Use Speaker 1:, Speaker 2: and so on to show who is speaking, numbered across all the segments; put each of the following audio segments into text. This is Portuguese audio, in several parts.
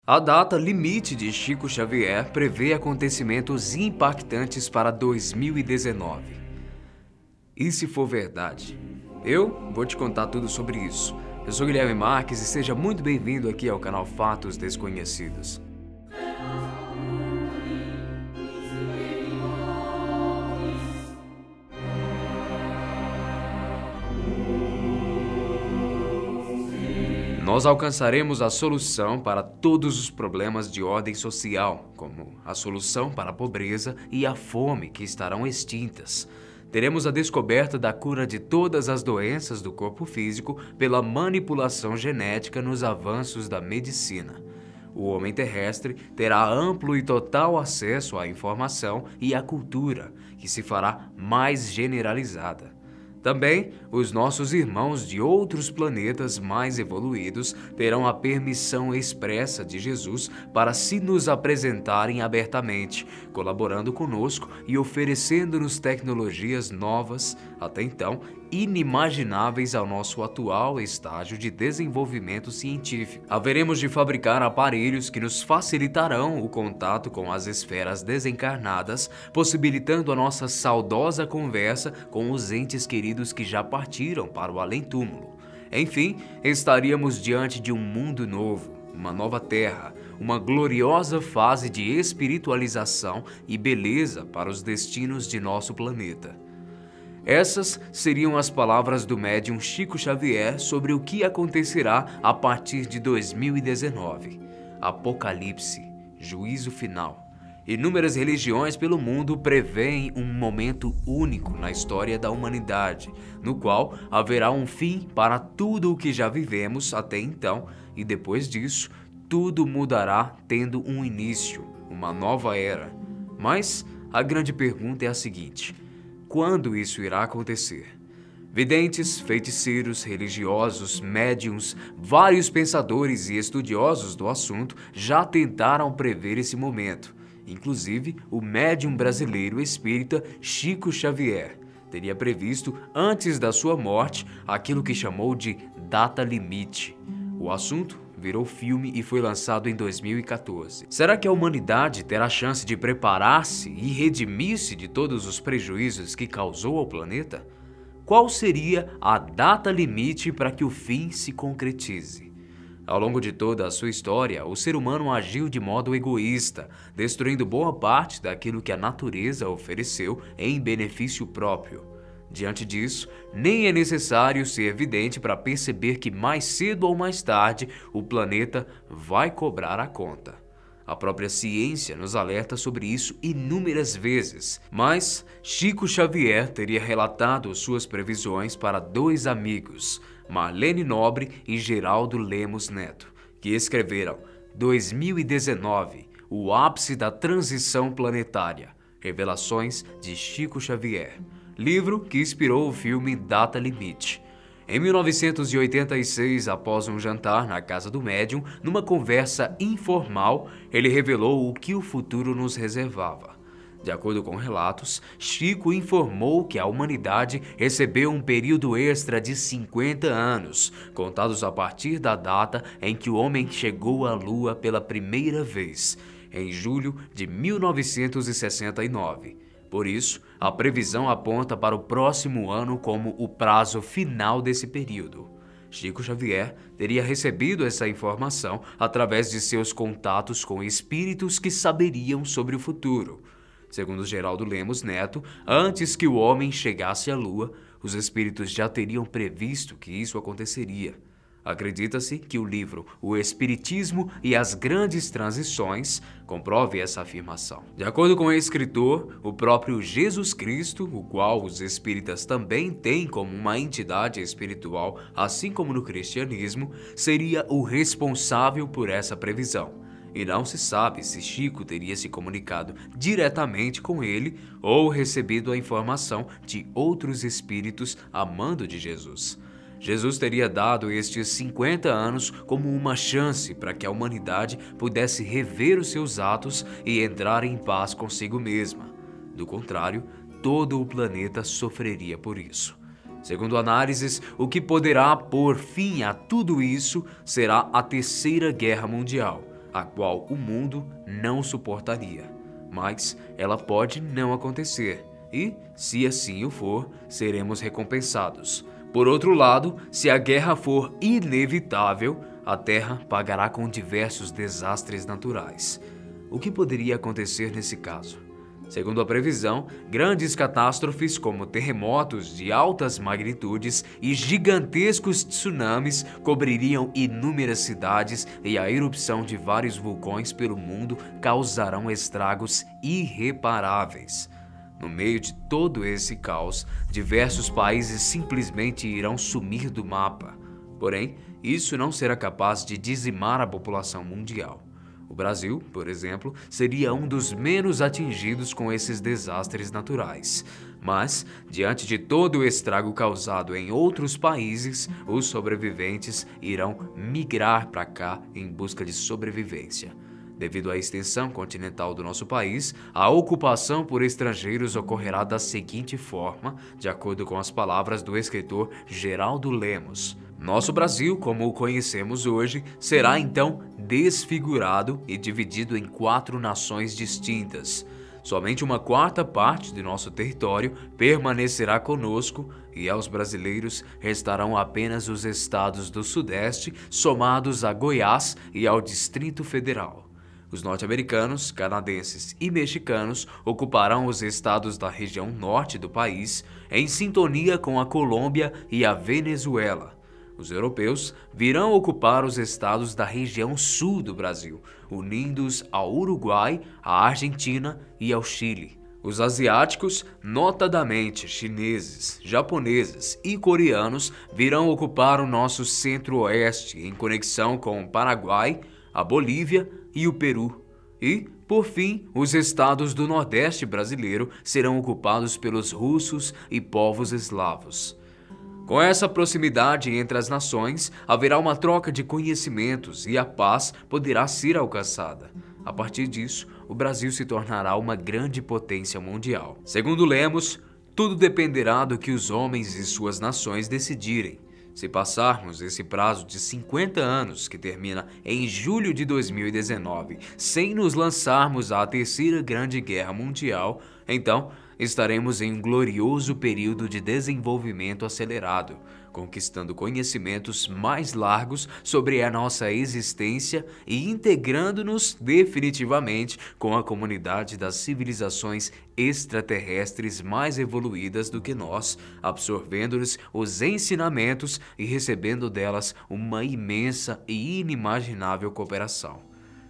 Speaker 1: A data limite de Chico Xavier prevê acontecimentos impactantes para 2019. E se for verdade? Eu vou te contar tudo sobre isso. Eu sou Guilherme Marques e seja muito bem-vindo aqui ao canal Fatos Desconhecidos. Nós alcançaremos a solução para todos os problemas de ordem social, como a solução para a pobreza e a fome que estarão extintas. Teremos a descoberta da cura de todas as doenças do corpo físico pela manipulação genética nos avanços da medicina. O homem terrestre terá amplo e total acesso à informação e à cultura, que se fará mais generalizada. Também, os nossos irmãos de outros planetas mais evoluídos terão a permissão expressa de Jesus para se nos apresentarem abertamente, colaborando conosco e oferecendo-nos tecnologias novas, até então inimagináveis ao nosso atual estágio de desenvolvimento científico. Haveremos de fabricar aparelhos que nos facilitarão o contato com as esferas desencarnadas, possibilitando a nossa saudosa conversa com os entes queridos que já partiram para o além-túmulo. Enfim, estaríamos diante de um mundo novo, uma nova terra, uma gloriosa fase de espiritualização e beleza para os destinos de nosso planeta. Essas seriam as palavras do médium Chico Xavier sobre o que acontecerá a partir de 2019. Apocalipse, juízo final. Inúmeras religiões pelo mundo preveem um momento único na história da humanidade, no qual haverá um fim para tudo o que já vivemos até então, e depois disso, tudo mudará tendo um início, uma nova era. Mas a grande pergunta é a seguinte: quando isso irá acontecer? Videntes, feiticeiros, religiosos, médiuns, vários pensadores e estudiosos do assunto já tentaram prever esse momento. Inclusive, o médium brasileiro espírita Chico Xavier teria previsto, antes da sua morte, aquilo que chamou de data limite. O assunto virou filme e foi lançado em 2014. Será que a humanidade terá chance de preparar-se e redimir-se de todos os prejuízos que causou ao planeta? Qual seria a data limite para que o fim se concretize? Ao longo de toda a sua história, o ser humano agiu de modo egoísta, destruindo boa parte daquilo que a natureza ofereceu em benefício próprio. Diante disso, nem é necessário ser vidente para perceber que mais cedo ou mais tarde o planeta vai cobrar a conta. A própria ciência nos alerta sobre isso inúmeras vezes, mas Chico Xavier teria relatado suas previsões para dois amigos, Marlene Nobre e Geraldo Lemos Neto, que escreveram 2019, o ápice da transição planetária, revelações de Chico Xavier. Livro que inspirou o filme Data Limite. Em 1986, após um jantar na casa do médium, numa conversa informal, ele revelou o que o futuro nos reservava. De acordo com relatos, Chico informou que a humanidade recebeu um período extra de 50 anos, contados a partir da data em que o homem chegou à Lua pela primeira vez, em julho de 1969. Por isso, a previsão aponta para o próximo ano como o prazo final desse período. Chico Xavier teria recebido essa informação através de seus contatos com espíritos que saberiam sobre o futuro. Segundo Geraldo Lemos Neto, antes que o homem chegasse à Lua, os espíritos já teriam previsto que isso aconteceria. Acredita-se que o livro O Espiritismo e as Grandes Transições comprove essa afirmação. De acordo com o escritor, o próprio Jesus Cristo, o qual os espíritas também têm como uma entidade espiritual, assim como no cristianismo, seria o responsável por essa previsão. E não se sabe se Chico teria se comunicado diretamente com ele ou recebido a informação de outros espíritos a mando de Jesus. Jesus teria dado estes 50 anos como uma chance para que a humanidade pudesse rever os seus atos e entrar em paz consigo mesma. Do contrário, todo o planeta sofreria por isso. Segundo análises, o que poderá pôr fim a tudo isso será a Terceira Guerra Mundial, a qual o mundo não suportaria. Mas ela pode não acontecer e, se assim o for, seremos recompensados. Por outro lado, se a guerra for inevitável, a Terra pagará com diversos desastres naturais. O que poderia acontecer nesse caso? Segundo a previsão, grandes catástrofes como terremotos de altas magnitudes e gigantescos tsunamis cobririam inúmeras cidades e a erupção de vários vulcões pelo mundo causarão estragos irreparáveis. No meio de todo esse caos, diversos países simplesmente irão sumir do mapa. Porém, isso não será capaz de dizimar a população mundial. O Brasil, por exemplo, seria um dos menos atingidos com esses desastres naturais. Mas, diante de todo o estrago causado em outros países, os sobreviventes irão migrar para cá em busca de sobrevivência. Devido à extensão continental do nosso país, a ocupação por estrangeiros ocorrerá da seguinte forma, de acordo com as palavras do escritor Geraldo Lemos. Nosso Brasil, como o conhecemos hoje, será então desfigurado e dividido em 4 nações distintas. Somente uma quarta parte de nosso território permanecerá conosco e aos brasileiros restarão apenas os estados do Sudeste, somados a Goiás e ao Distrito Federal. Os norte-americanos, canadenses e mexicanos ocuparão os estados da região norte do país, em sintonia com a Colômbia e a Venezuela. Os europeus virão ocupar os estados da região sul do Brasil, unindo-os ao Uruguai, à Argentina e ao Chile. Os asiáticos, notadamente chineses, japoneses e coreanos, virão ocupar o nosso centro-oeste, em conexão com o Paraguai, a Bolívia e o Peru. E, por fim, os estados do Nordeste brasileiro serão ocupados pelos russos e povos eslavos. Com essa proximidade entre as nações, haverá uma troca de conhecimentos e a paz poderá ser alcançada. A partir disso, o Brasil se tornará uma grande potência mundial. Segundo Lemos, tudo dependerá do que os homens e suas nações decidirem. Se passarmos esse prazo de 50 anos, que termina em julho de 2019, sem nos lançarmos à Terceira Grande Guerra Mundial, então estaremos em um glorioso período de desenvolvimento acelerado, conquistando conhecimentos mais largos sobre a nossa existência e integrando-nos definitivamente com a comunidade das civilizações extraterrestres mais evoluídas do que nós, absorvendo-lhes os ensinamentos e recebendo delas uma imensa e inimaginável cooperação.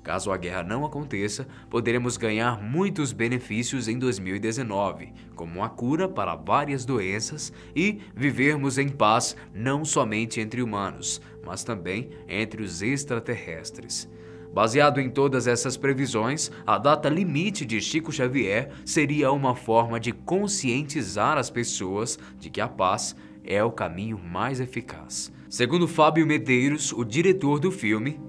Speaker 1: Caso a guerra não aconteça, poderemos ganhar muitos benefícios em 2019, como a cura para várias doenças e vivermos em paz não somente entre humanos, mas também entre os extraterrestres. Baseado em todas essas previsões, a data limite de Chico Xavier seria uma forma de conscientizar as pessoas de que a paz é o caminho mais eficaz. Segundo Fábio Medeiros, o diretor do filme,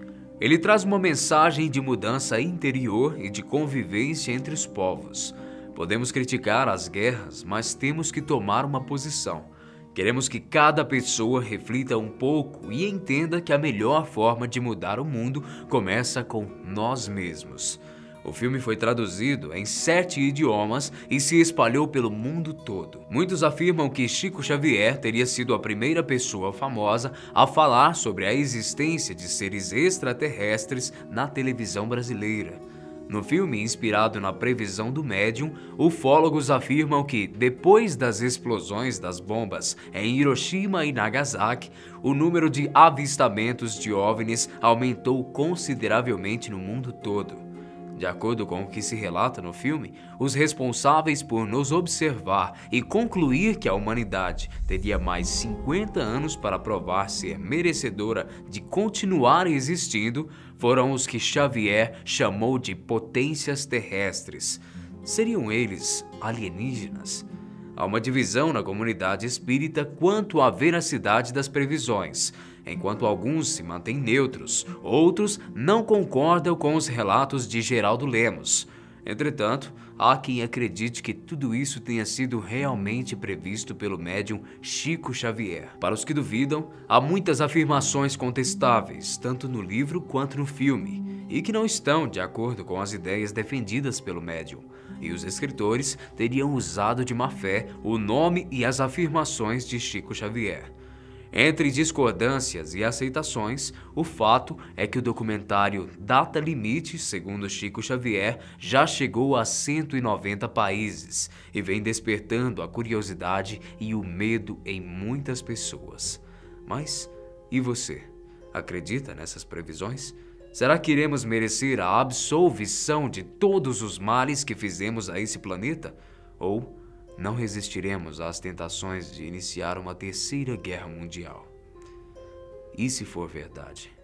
Speaker 1: ele traz uma mensagem de mudança interior e de convivência entre os povos. Podemos criticar as guerras, mas temos que tomar uma posição. Queremos que cada pessoa reflita um pouco e entenda que a melhor forma de mudar o mundo começa com nós mesmos. O filme foi traduzido em 7 idiomas e se espalhou pelo mundo todo. Muitos afirmam que Chico Xavier teria sido a primeira pessoa famosa a falar sobre a existência de seres extraterrestres na televisão brasileira. No filme, inspirado na previsão do médium, ufólogos afirmam que, depois das explosões das bombas em Hiroshima e Nagasaki, o número de avistamentos de OVNIs aumentou consideravelmente no mundo todo. De acordo com o que se relata no filme, os responsáveis por nos observar e concluir que a humanidade teria mais 50 anos para provar ser merecedora de continuar existindo foram os que Xavier chamou de potências terrestres. Seriam eles alienígenas? Há uma divisão na comunidade espírita quanto à veracidade das previsões. Enquanto alguns se mantêm neutros, outros não concordam com os relatos de Geraldo Lemos. Entretanto, há quem acredite que tudo isso tenha sido realmente previsto pelo médium Chico Xavier. Para os que duvidam, há muitas afirmações contestáveis, tanto no livro quanto no filme, e que não estão de acordo com as ideias defendidas pelo médium. E os escritores teriam usado de má fé o nome e as afirmações de Chico Xavier. Entre discordâncias e aceitações, o fato é que o documentário Data Limite, segundo Chico Xavier, já chegou a 190 países e vem despertando a curiosidade e o medo em muitas pessoas. Mas e você? Acredita nessas previsões? Será que iremos merecer a absolvição de todos os males que fizemos a esse planeta? Ou não resistiremos às tentações de iniciar uma terceira guerra mundial? E se for verdade?